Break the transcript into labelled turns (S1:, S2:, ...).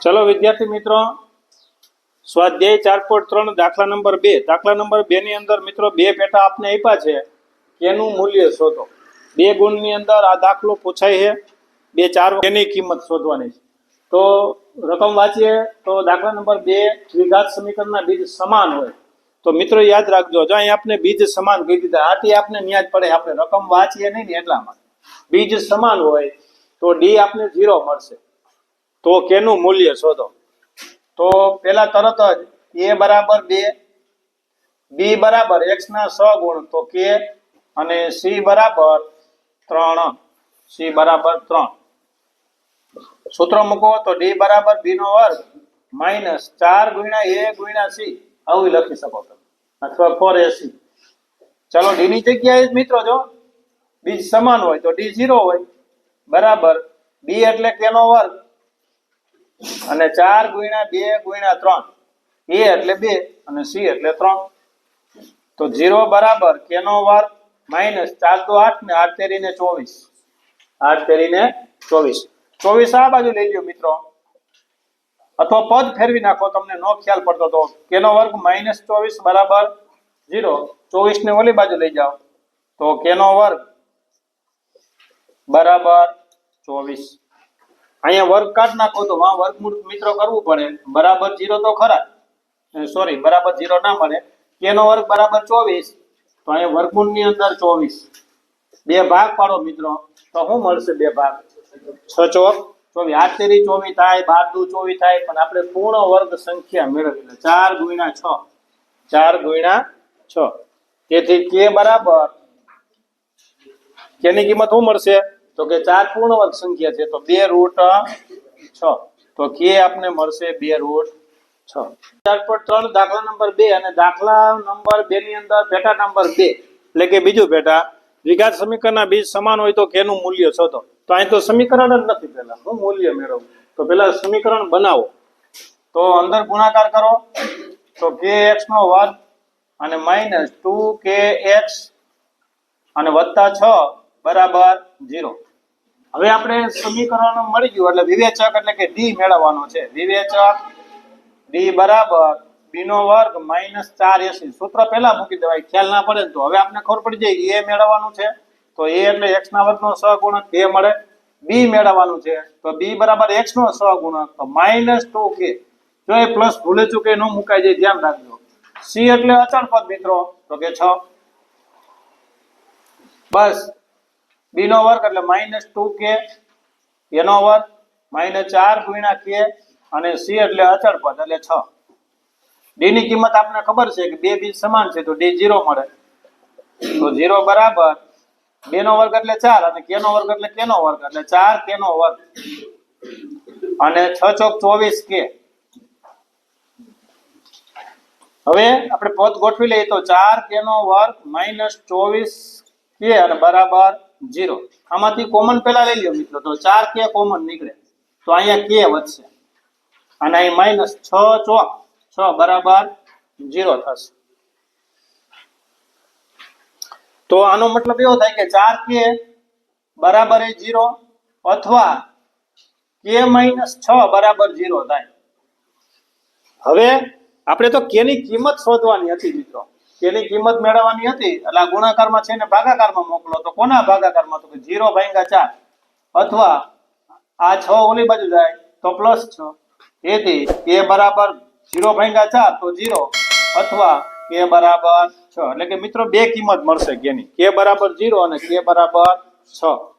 S1: चलो विद्यार्थी मित्रों स्वाध्याय 4.3 दाखला नंबर 2 दाखला नंबर 2 ની અંદર મિત્રો બે પેટા આપને આપ્યા છે કેનું મૂલ્ય શોધો। બે ગુણની અંદર આ દાખલો પૂછાય છે બે ચાર એની કિંમત શોધવાની છે। તો રકમ વાંચીએ તો દાખલા નંબર 2 દ્વિઘાત સમીકરણના બીજ સમાન હોય તો મિત્રો યાદ રાખજો જો અહીં આપણે બીજ સમાન કહી દીધા આથી આપણે ન્યાજ પડે આપણે રકમ વાંચીએ નહીં ને એટલામાં બીજ સમાન હોય તો ડી આપણે 0 મળશે। तो केनु मूल्य शोधो। तो पहला तरत ज a बराबर 2 b बराबर x ना 6 गुण तो k अने c बराबर 3 c बराबर 3 सूत्र मूको तो d बराबर b नो वर्ग माइनस 4 गुणा a गुणा c आवी लखी सको तमे अथवा 4ac। चलो d ની જગ્યાએ મિત્રો જો બીજ સમાન હોય તો d 0 હોય बराबर b એટલે k નો વર્ગ અને 4 ગુણ્યા 2 ગુણ્યા 3 a એટલે 2 અને c એટલે 3 તો 0 બરાબર k નો વર્ગ માઈનસ 4 તો 8 ને 8 તેરીને 24 8 તેરીને 24 24 આ બાજુ લઈ લ્યો મિત્રો અથવા પદ ફેરવી નાખો તમને નો ખ્યાલ પડતો તો k નો વર્ગ માઈનસ 24 બરાબર 0 24 ને ઓલી બાજુ લઈ જાઓ તો k નો વર્ગ બરાબર 24 અહીંયા વર્ગ કાઢ નાખો તો વા વર્ગમૂળ મિત્રો કરવું પડે બરાબર 0 તો ખરા સોરી બરાબર 0 ના મળે k નો વર્ગ બરાબર 24 તો અહીંયા વર્ગમૂળની અંદર 24 બે ભાગ પાડો મિત્રો તો શું મળશે બે ભાગ 6 ચોક 24 8 તેરી 24 થાય 12 દુ 24 થાય પણ આપણે પૂર્ણ વર્ગ સંખ્યા મેળવી એટલે 4 ગુણ્યા 6 4 ગુણ્યા 6 તેથી k બરાબર k ની કિંમત શું મળશે तो के 4 पूर्ण वर्ग संख्या है तो 2√6 तो के आपने મળશે 2√6। 4.3 દાખલા નંબર 2 અને દાખલા નંબર 2 ની અંદર પેટા નંબર 2 એટલે કે બીજું પેટા દ્વિઘાત સમીકરણના બીજ સમાન હોય તો કેનું મૂલ્ય શોધો। તો અહીં તો સમીકરણ જ નથી પહેલા હું મૂલ્ય મેળવું તો પહેલા સમીકરણ બનાવો તો અંદર ગુણાકાર કરો તો kx નો વર્ગ અને માઈનસ 2kx અને વત્તા 6 બરાબર 0। હવે આપણે સમીકરણ મળી ગયું એટલે વિવેચક એટલે કે d મેળવવાનો છે વિવેચક d બરાબર b નો વર્ગ માઈનસ 4ac સૂત્ર પહેલા મૂકી દેવાય ખ્યાલ ના પડે તો હવે આપણે ખબર પડી જાય a મેળવવાનું છે તો a એટલે x ના વર્ગનો સહગુણક a મળે b મેળવવાનું છે તો b બરાબર x નો સહગુણક તો માઈનસ 2k જો એ પ્લસ ભૂલે ચૂકે ન મુકાઈ જાય ધ્યાન રાખજો c એટલે અચળ પદ મિત્રો તો કે 6 બસ b નો વર્ગ એટલે માઈનસ 2k a નો વર્ગ માઈનસ 4 ગુણ્યા k અને c એટલે અચળ પદ એટલે 6 d ની કિંમત આપને ખબર છે કે બે બીજ સમાન છે તો d 0 મળે તો 0 બરાબર 2 નો વર્ગ એટલે 4 અને k નો વર્ગ એટલે k નો વર્ગ એટલે 4 k નો વર્ગ અને 6 ચોક 24 k। હવે આપણે પદ ગોઠવી લઈએ તો 4 k નો વર્ગ માઈનસ 24 k અને બરાબર 0 આમાંથી કોમન પેલા લઈ લ્યો મિત્રો તો 4k કોમન નીકળે તો અહીંયા k વધશે અને અહીં માઈનસ 6 ચોક 6 બરાબર 0 થશે। તો આનો મતલબ એવો થાય કે 4k બરાબર 0 અથવા k માઈનસ 6 બરાબર 0 થાય। હવે આપણે તો k ની કિંમત શોધવાની હતી મિત્રો k ની કિંમત મેળવવાની હતી એટલે આ ગુણાકારમાં છે ને ભાગાકારમાં મોકલો તો કોના ભાગાકારમાં તો કે 0/4 અથવા આ 6 ઓલી બાજુ જાય તો +6 તેથી k બરાબર 0/4 તો 0 અથવા k બરાબર 6 એટલે કે મિત્રો બે કિંમત મળશે k ની k બરાબર 0 અને k બરાબર 6।